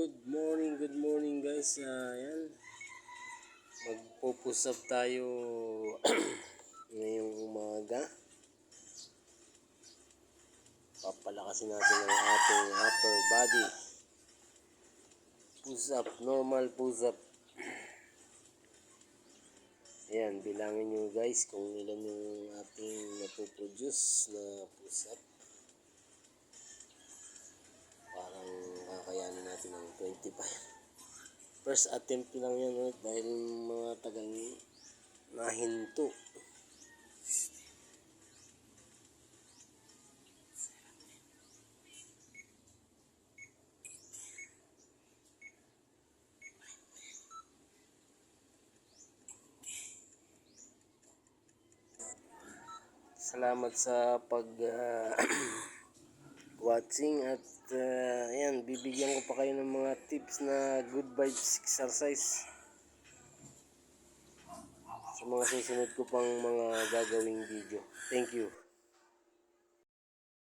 Good morning guys. Ayan. Magpo-push up tayo ngayong umaga. Papalakasin natin ang ating upper body. Push up, normal push up. Ayan, bilangin nyo guys kung ilan yung ating napoproduce na push up. Parang kakayanin natin ng 25. First attempt lang yan ulit dahil mga tagang nahinto. Salamat sa pag watching at ayan, bibigyan ko pa kayo ng mga tips na good vibes exercise sa mga susunod ko pang mga gagawing video. Thank you.